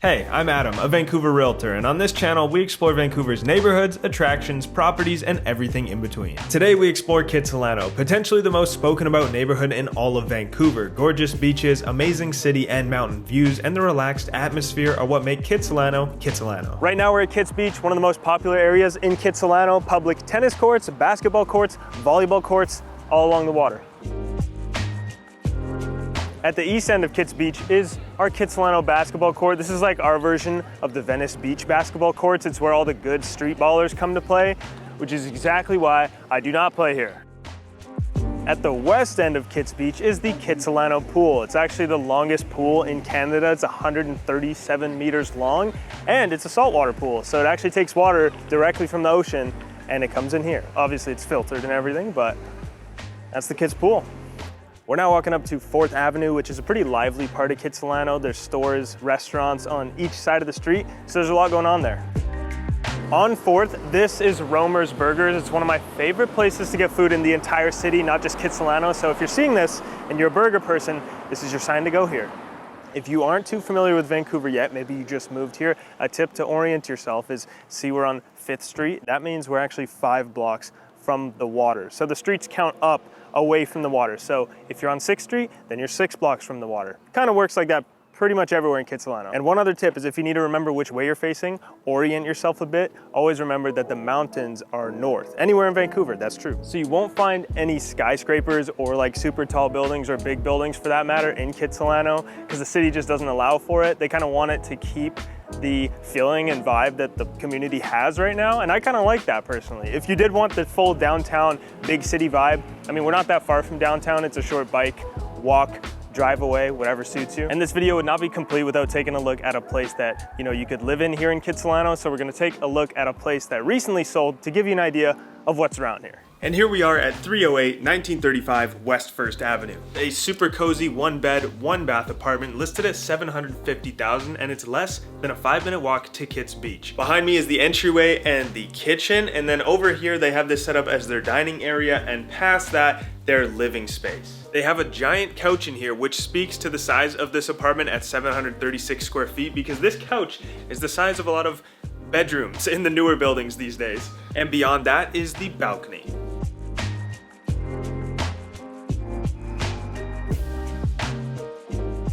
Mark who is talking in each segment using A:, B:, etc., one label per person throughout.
A: Hey, I'm Adam, a Vancouver realtor, and on this channel we explore Vancouver's neighborhoods, attractions, properties, and everything in between. Today we explore Kitsilano, potentially the most spoken about neighborhood in all of Vancouver. Gorgeous beaches, amazing city and mountain views, and the relaxed atmosphere are what make Kitsilano, Kitsilano. Right now we're at Kits Beach, one of the most popular areas in Kitsilano. Public tennis courts, basketball courts, volleyball courts, all along the water. At the east end of Kits Beach is our Kitsilano basketball court. This is like our version of the Venice Beach basketball courts. It's where all the good street ballers come to play, which is exactly why I do not play here. At the west end of Kits Beach is the Kitsilano pool. It's actually the longest pool in Canada. It's 137 meters long, and it's a saltwater pool. So it actually takes water directly from the ocean and it comes in here. Obviously it's filtered and everything, but that's the Kits pool. We're now walking up to 4th Avenue, which is a pretty lively part of Kitsilano. There's stores, restaurants on each side of the street, so there's a lot going on there. On 4th, this is Romer's Burgers. It's one of my favorite places to get food in the entire city, not just Kitsilano. So if you're seeing this and you're a burger person, this is your sign to go here. If you aren't too familiar with Vancouver yet, maybe you just moved here, a tip to orient yourself is see we're on 5th Street. That means we're actually 5 blocks from the water. So the streets count up away from the water. So if you're on 6th Street, then you're 6 blocks from the water. Kind of works like that pretty much everywhere in Kitsilano. And one other tip is if you need to remember which way you're facing, orient yourself a bit. Always remember that the mountains are north. Anywhere in Vancouver, that's true. So you won't find any skyscrapers or like super tall buildings or big buildings for that matter in Kitsilano because the city just doesn't allow for it. They kind of want it to keep the feeling and vibe that the community has right now, and I kind of like that personally. If you did want the full downtown big city vibe, I mean, we're not that far from downtown. It's a short bike, walk, drive away, whatever suits you. And this video would not be complete without taking a look at a place that, you could live in here in Kitsilano. So we're gonna take a look at a place that recently sold to give you an idea of what's around here. And here we are at 308 1935 West 1st Avenue. A super cozy 1-bed, 1-bath apartment listed at $750,000, and it's less than a 5-minute walk to Kits Beach. Behind me is the entryway and the kitchen, and then over here they have this set up as their dining area, and past that, their living space. They have a giant couch in here, which speaks to the size of this apartment at 736 square feet, because this couch is the size of a lot of bedrooms in the newer buildings these days. And beyond that is the balcony.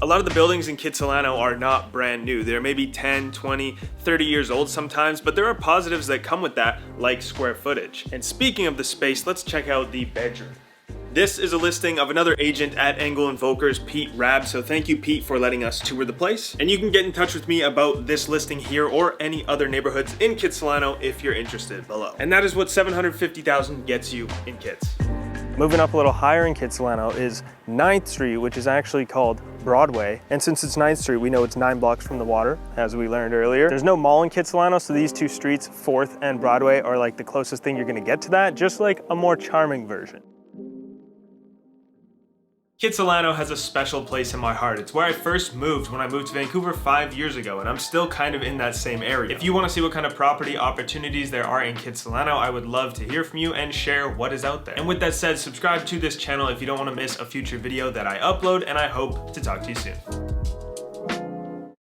A: A lot of the buildings in Kitsilano are not brand new. They're maybe 10, 20, 30 years old sometimes, but there are positives that come with that, like square footage. And speaking of the space, let's check out the bedroom. This is a listing of another agent at Engel & Volker's, Pete Rabb, so thank you, Pete, for letting us tour the place. And you can get in touch with me about this listing here or any other neighborhoods in Kitsilano if you're interested below. And that is what $750,000 gets you in Kits. Moving up a little higher in Kitsilano is 9th Street, which is actually called Broadway. And since it's 9th Street, we know it's 9 blocks from the water, as we learned earlier. There's no mall in Kitsilano, so these two streets, 4th and Broadway, are like the closest thing you're gonna get to that, just like a more charming version. Kitsilano has a special place in my heart. It's where I first moved when I moved to Vancouver 5 years ago, and I'm still kind of in that same area. If you want to see what kind of property opportunities there are in Kitsilano, I would love to hear from you and share what is out there. And with that said, subscribe to this channel if you don't want to miss a future video that I upload, and I hope to talk to you soon.